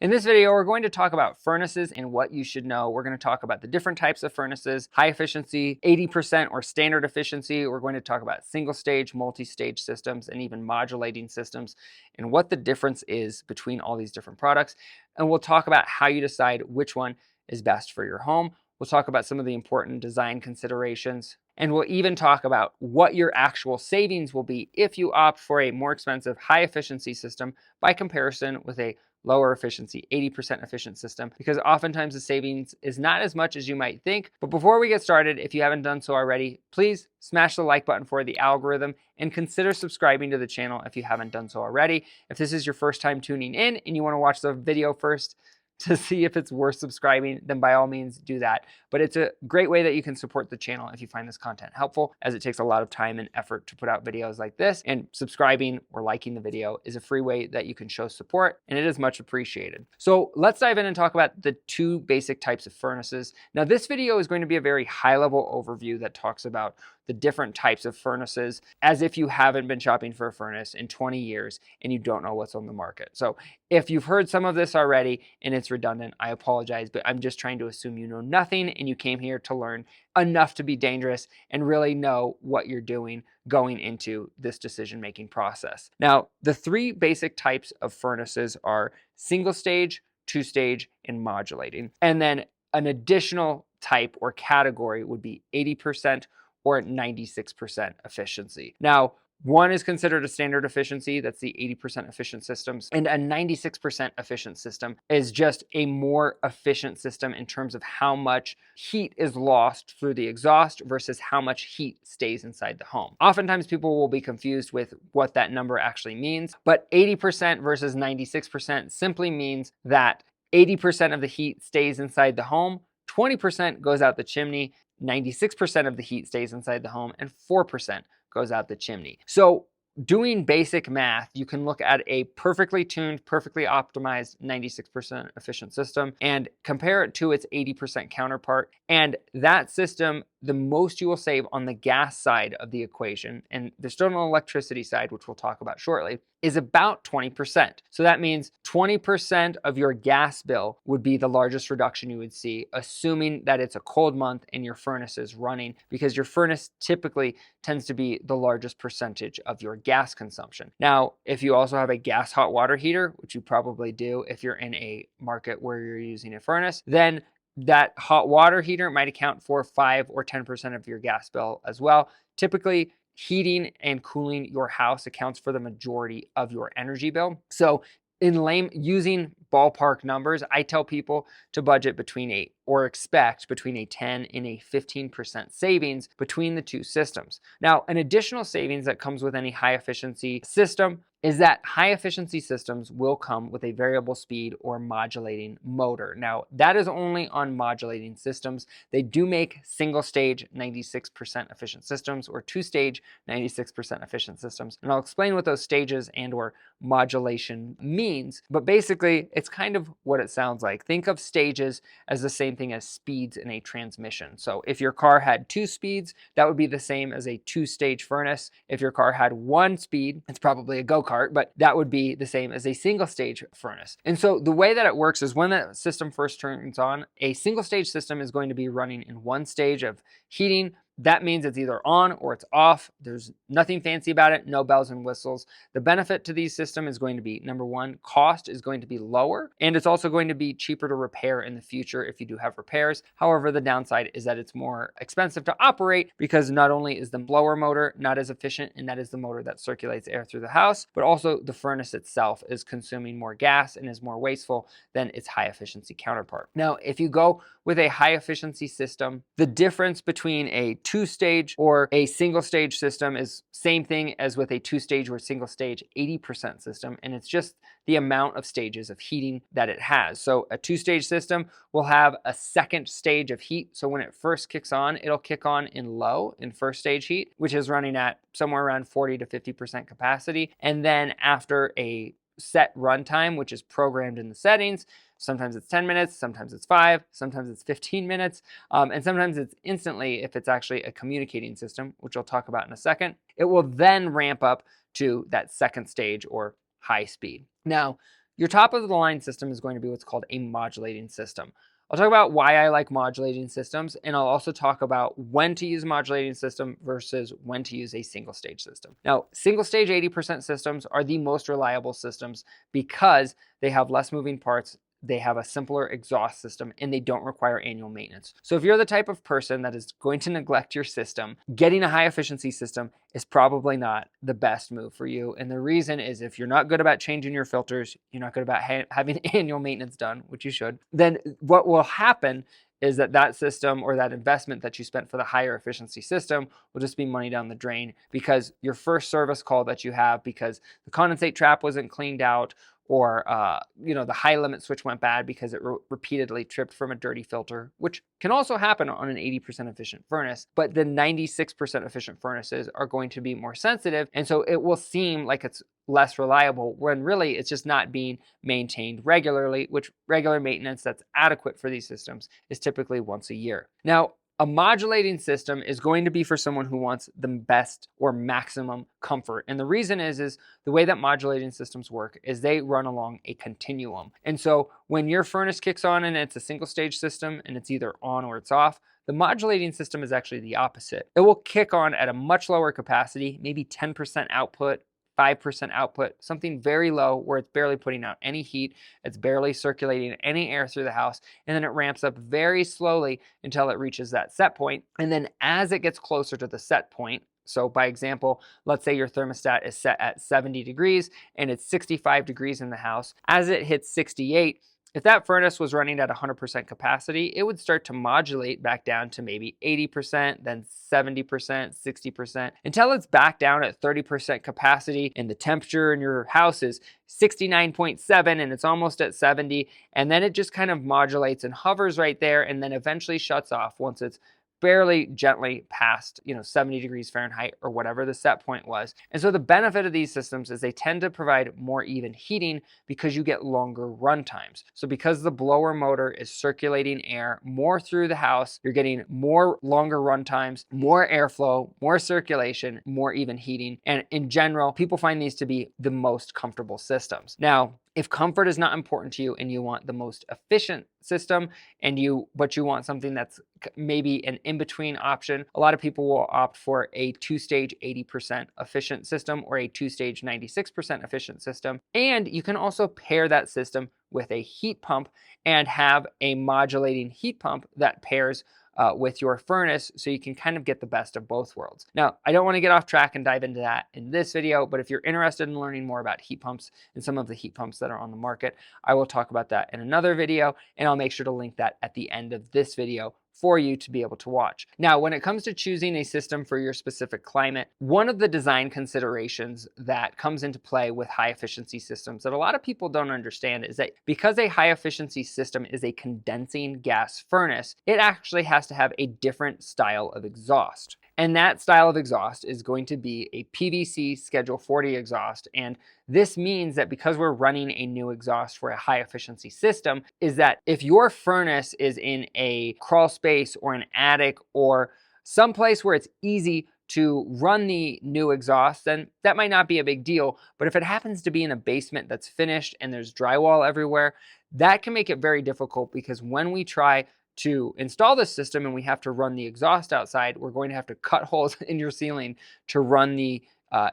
In this video, we're going to talk about furnaces and what you should know. We're going to talk about the different types of furnaces, high efficiency, 80% or standard efficiency. We're going to talk about single stage, multi-stage systems, and even modulating systems, and what the difference is between all these different products. And we'll talk about how you decide which one is best for your home. We'll talk about some of the important design considerations, and we'll even talk about what your actual savings will be if you opt for a more expensive high efficiency system by comparison with a lower efficiency, 80% efficient system, because oftentimes the savings is not as much as you might think. But before we get started, if you haven't done so already, please smash the like button for the algorithm and consider subscribing to the channel if you haven't done so already. If this is your first time tuning in and you want to watch the video first to see if it's worth subscribing, then by all means do that. But it's a great way that you can support the channel if you find this content helpful, as it takes a lot of time and effort to put out videos like this. And subscribing or liking the video is a free way that you can show support, and it is much appreciated. So let's dive in and talk about the two basic types of furnaces. Now, this video is going to be a very high-level overview that talks about the different types of furnaces, as if you haven't been shopping for a furnace in 20 years and you don't know what's on the market. So if you've heard some of this already and it's redundant, I apologize, but I'm just trying to assume you know nothing and you came here to learn enough to be dangerous and really know what you're doing going into this decision-making process. Now, the three basic types of furnaces are single stage, two stage, and modulating. And then an additional type or category would be 80% or 96% efficiency. Now, one is considered a standard efficiency, that's the 80% efficient systems, and a 96% efficient system is just a more efficient system in terms of how much heat is lost through the exhaust versus how much heat stays inside the home. Oftentimes people will be confused with what that number actually means, but 80% versus 96% simply means that 80% of the heat stays inside the home, 20% goes out the chimney, 96% of the heat stays inside the home, and 4% goes out the chimney. So doing basic math, you can look at a perfectly tuned, perfectly optimized 96% efficient system and compare it to its 80% counterpart. And that system, the most you will save on the gas side of the equation, and there's still an electricity side, which we'll talk about shortly, is about 20%. So that means 20% of your gas bill would be the largest reduction you would see, assuming that it's a cold month and your furnace is running, because your furnace typically tends to be the largest percentage of your gas consumption. Now, if you also have a gas hot water heater, which you probably do if you're in a market where you're using a furnace, then that hot water heater might account for 5 or 10% of your gas bill as well. Typically, heating and cooling your house accounts for the majority of your energy bill. So using ballpark numbers, I tell people to budget expect between a 10 and a 15% savings between the two systems. Now, an additional savings that comes with any high efficiency system is that high efficiency systems will come with a variable speed or modulating motor. Now, that is only on modulating systems. They do make single stage 96% efficient systems or two stage 96% efficient systems. And I'll explain what those stages and or modulation means, but basically it's kind of what it sounds like. Think of stages as the same thing as speeds in a transmission. So if your car had 2 speeds, that would be the same as a 2-stage furnace. If your car had 1 speed, it's probably a go-kart, but that would be the same as a single stage furnace. And so the way that it works is when that system first turns on, a single stage system is going to be running in 1 stage of heating. That means it's either on or it's off. There's nothing fancy about it, no bells and whistles. The benefit to these systems is going to be, number one, cost is going to be lower, and it's also going to be cheaper to repair in the future if you do have repairs. However, the downside is that it's more expensive to operate because not only is the blower motor not as efficient, and that is the motor that circulates air through the house, but also the furnace itself is consuming more gas and is more wasteful than its high efficiency counterpart. Now, if you go with a high efficiency system, the difference between a 2-stage or a single stage system is same thing as with a 2-stage or single stage 80% system, and it's just the amount of stages of heating that it has. So a 2-stage system will have a second stage of heat. So when it first kicks on, it'll kick on in first stage heat, which is running at somewhere around 40 to 50% capacity. And then after a set runtime, which is programmed in the settings, sometimes it's 10 minutes, sometimes it's 5, sometimes it's 15 minutes, and sometimes it's instantly if it's actually a communicating system, which I'll talk about in a second. It will then ramp up to that second stage or high speed. Now, Your top of the line system is going to be what's called a modulating system. I'll talk about why I like modulating systems, and I'll also talk about when to use a modulating system versus when to use a single stage system. Now, single stage 80% systems are the most reliable systems because they have less moving parts, they have a simpler exhaust system, and they don't require annual maintenance. So if you're the type of person that is going to neglect your system, getting a high efficiency system is probably not the best move for you. And the reason is if you're not good about changing your filters, you're not good about having annual maintenance done, which you should, then what will happen is that system or that investment that you spent for the higher efficiency system will just be money down the drain because your first service call that you have because the condensate trap wasn't cleaned out, or the high limit switch went bad because it repeatedly tripped from a dirty filter, which can also happen on an 80% efficient furnace, but the 96% efficient furnaces are going to be more sensitive, and so it will seem like it's less reliable when really it's just not being maintained regularly, which regular maintenance that's adequate for these systems is typically once a year. Now, a modulating system is going to be for someone who wants the best or maximum comfort. And the reason is the way that modulating systems work is they run along a continuum. And so when your furnace kicks on and it's a single stage system and it's either on or it's off, the modulating system is actually the opposite. It will kick on at a much lower capacity, maybe 10% output, 5% output, something very low where it's barely putting out any heat, it's barely circulating any air through the house, and then it ramps up very slowly until it reaches that set point. And then as it gets closer to the set point, so by example, let's say your thermostat is set at 70 degrees and it's 65 degrees in the house. As it hits 68, if that furnace was running at 100% capacity, it would start to modulate back down to maybe 80%, then 70%, 60%, until it's back down at 30% capacity and the temperature in your house is 69.7 and it's almost at 70. And then it just kind of modulates and hovers right there and then eventually shuts off once it's barely gently past 70 degrees Fahrenheit or whatever the set point was. And so the benefit of these systems is they tend to provide more even heating because you get longer run times. So because the blower motor is circulating air more through the house, you're getting more longer run times, more airflow, more circulation, more even heating. And in general, people find these to be the most comfortable systems. Now, if comfort is not important to you and you want the most efficient system but you want something that's maybe an in-between option, a lot of people will opt for a two-stage 80% efficient system or a two-stage 96% efficient system. And you can also pair that system with a heat pump and have a modulating heat pump that pairs with your furnace, so you can kind of get the best of both worlds. Now, I don't want to get off track and dive into that in this video, but if you're interested in learning more about heat pumps and some of the heat pumps that are on the market, I will talk about that in another video, and I'll make sure to link that at the end of this video for you to be able to watch. Now, when it comes to choosing a system for your specific climate, one of the design considerations that comes into play with high efficiency systems that a lot of people don't understand is that because a high efficiency system is a condensing gas furnace, it actually has to have a different style of exhaust. And that style of exhaust is going to be a PVC Schedule 40 exhaust. And this means that because we're running a new exhaust for a high efficiency system, is that if your furnace is in a crawl space or an attic or someplace where it's easy to run the new exhaust, then that might not be a big deal. But if it happens to be in a basement that's finished and there's drywall everywhere, that can make it very difficult because when we try to install this system and we have to run the exhaust outside, we're going to have to cut holes in your ceiling to run the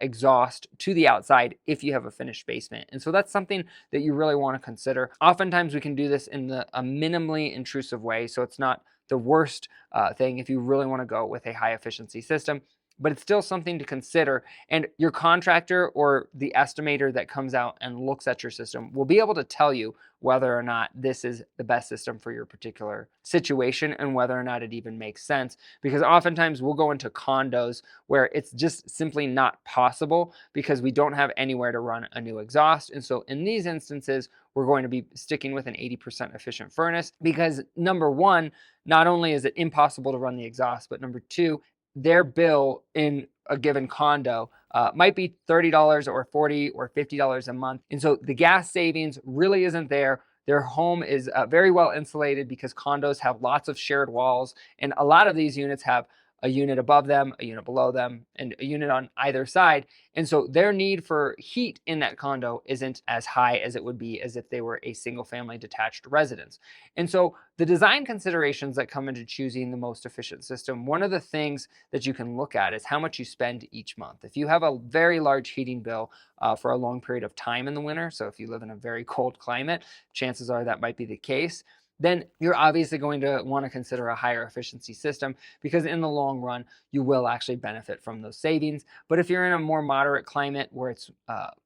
exhaust to the outside if you have a finished basement. And so that's something that you really want to consider. Oftentimes we can do this in a minimally intrusive way, so it's not the worst thing if you really want to go with a high efficiency system, but it's still something to consider. And your contractor or the estimator that comes out and looks at your system will be able to tell you whether or not this is the best system for your particular situation and whether or not it even makes sense. Because oftentimes we'll go into condos where it's just simply not possible because we don't have anywhere to run a new exhaust. And so in these instances, we're going to be sticking with an 80% efficient furnace because number one, not only is it impossible to run the exhaust, but number two, their bill in a given condo might be $30 or $40 or $50 a month. And so the gas savings really isn't there. Their home is very well insulated because condos have lots of shared walls. And a lot of these units have a unit above them, a unit below them, and a unit on either side. And so their need for heat in that condo isn't as high as it would be as if they were a single family detached residence. And so the design considerations that come into choosing the most efficient system, one of the things that you can look at is how much you spend each month. If you have a very large heating bill for a long period of time in the winter, so if you live in a very cold climate, chances are that might be the case, then you're obviously going to want to consider a higher efficiency system, because in the long run, you will actually benefit from those savings. But if you're in a more moderate climate where it's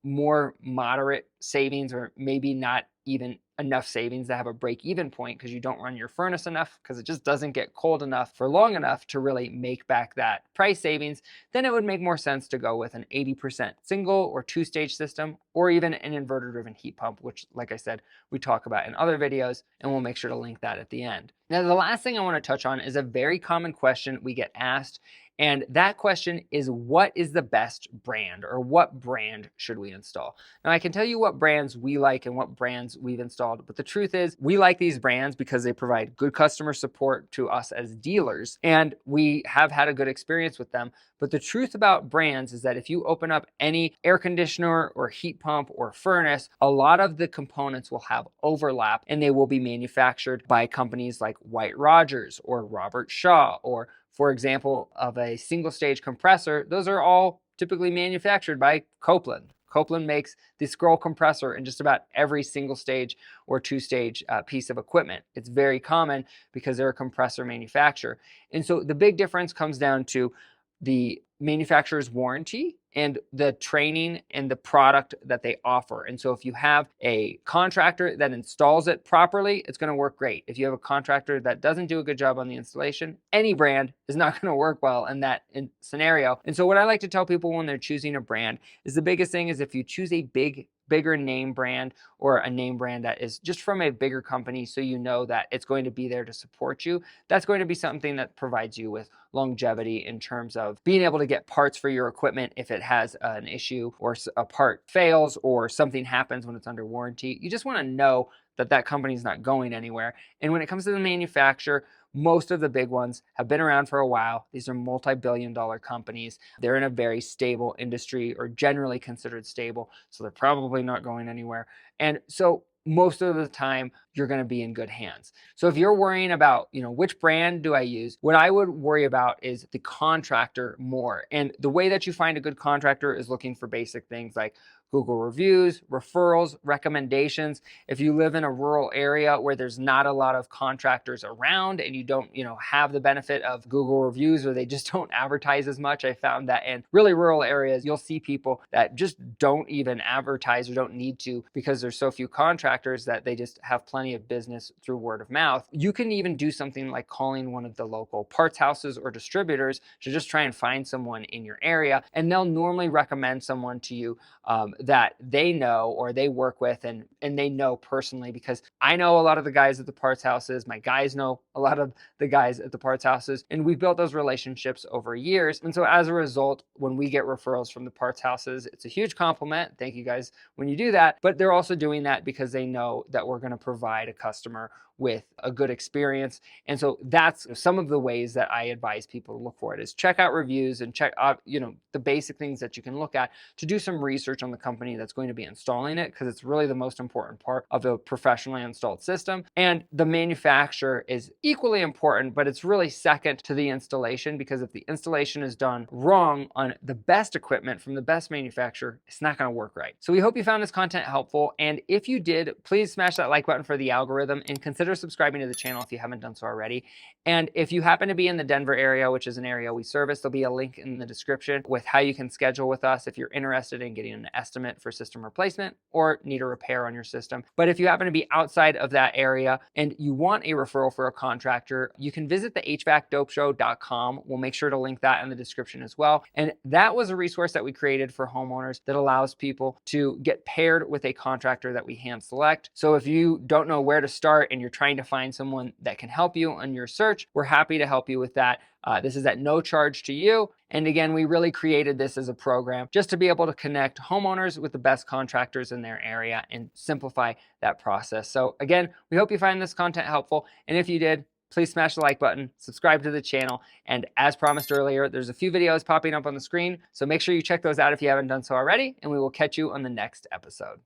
more moderate savings, or maybe not even enough savings to have a break-even point because you don't run your furnace enough, because it just doesn't get cold enough for long enough to really make back that price savings, then it would make more sense to go with an 80% single or two-stage system, or even an inverter-driven heat pump, which, like I said, we talk about in other videos, and we'll make sure to link that at the end. Now, the last thing I want to touch on is a very common question we get asked, and that question is, what is the best brand, or what brand should we install? Now, I can tell you what brands we like and what brands we've installed, but the truth is we like these brands because they provide good customer support to us as dealers, and we have had a good experience with them. But the truth about brands is that if you open up any air conditioner or heat pump or furnace, a lot of the components will have overlap, and they will be manufactured by companies like White Rogers or Robert Shaw, or for example, of a single stage compressor, those are all typically manufactured by Copeland. Copeland makes the scroll compressor in just about every single stage or two-stage piece of equipment. It's very common because they're a compressor manufacturer. And so the big difference comes down to the manufacturer's warranty and the training and the product that they offer. And so if you have a contractor that installs it properly, it's going to work great. If you have a contractor that doesn't do a good job on the installation, any brand is not going to work well in that scenario. And so what I like to tell people when they're choosing a brand is, the biggest thing is if you choose a bigger name brand, or a name brand that is just from a bigger company, so you know that it's going to be there to support you, that's going to be something that provides you with longevity in terms of being able to get parts for your equipment if it has an issue, or a part fails, or something happens when it's under warranty. You just want to know that that company is not going anywhere. And when it comes to the manufacturer, most of the big ones have been around for a while. These are multi-billion-dollar companies. They're in a very stable industry, or generally considered stable, so they're probably not going anywhere. And so most of the time, you're going to be in good hands. So if you're worrying about, which brand do I use, what I would worry about is the contractor more. And the way that you find a good contractor is looking for basic things like Google reviews, referrals, recommendations. If you live in a rural area where there's not a lot of contractors around, and you don't, have the benefit of Google reviews, or they just don't advertise as much, I found that in really rural areas, you'll see people that just don't even advertise, or don't need to, because there's so few contractors that they just have plenty of business through word of mouth. You can even do something like calling one of the local parts houses or distributors to just try and find someone in your area, and they'll normally recommend someone to you that they know or they work with, and they know personally, because I know a lot of the guys at the parts houses, my guys know a lot of the guys at the parts houses, and we've built those relationships over years. And so as a result, when we get referrals from the parts houses, it's a huge compliment. Thank you guys when you do that. But they're also doing that because they know that we're going to provide a customer with a good experience. And so that's some of the ways that I advise people to look for it, is check out reviews and check out, the basic things that you can look at to do some research on the company that's going to be installing it, because it's really the most important part of a professionally installed system. And the manufacturer is equally important, but it's really second to the installation, because if the installation is done wrong on the best equipment from the best manufacturer, it's not going to work right. So we hope you found this content helpful. And if you did, please smash that like button for the algorithm, and consider subscribing to the channel if you haven't done so already. And if you happen to be in the Denver area, which is an area we service, there'll be a link in the description with how you can schedule with us if you're interested in getting an estimate for system replacement or need a repair on your system. But if you happen to be outside of that area and you want a referral for a contractor, you can visit the HVACdopeshow.com. We'll make sure to link that in the description as well. And that was a resource that we created for homeowners that allows people to get paired with a contractor that we hand select. So if you don't know where to start and you're trying to find someone that can help you on your search, we're happy to help you with that. This is at no charge to you. And again, we really created this as a program just to be able to connect homeowners with the best contractors in their area and simplify that process. So again, we hope you find this content helpful. And if you did, please smash the like button, subscribe to the channel, and as promised earlier, there's a few videos popping up on the screen, so make sure you check those out if you haven't done so already, and we will catch you on the next episode.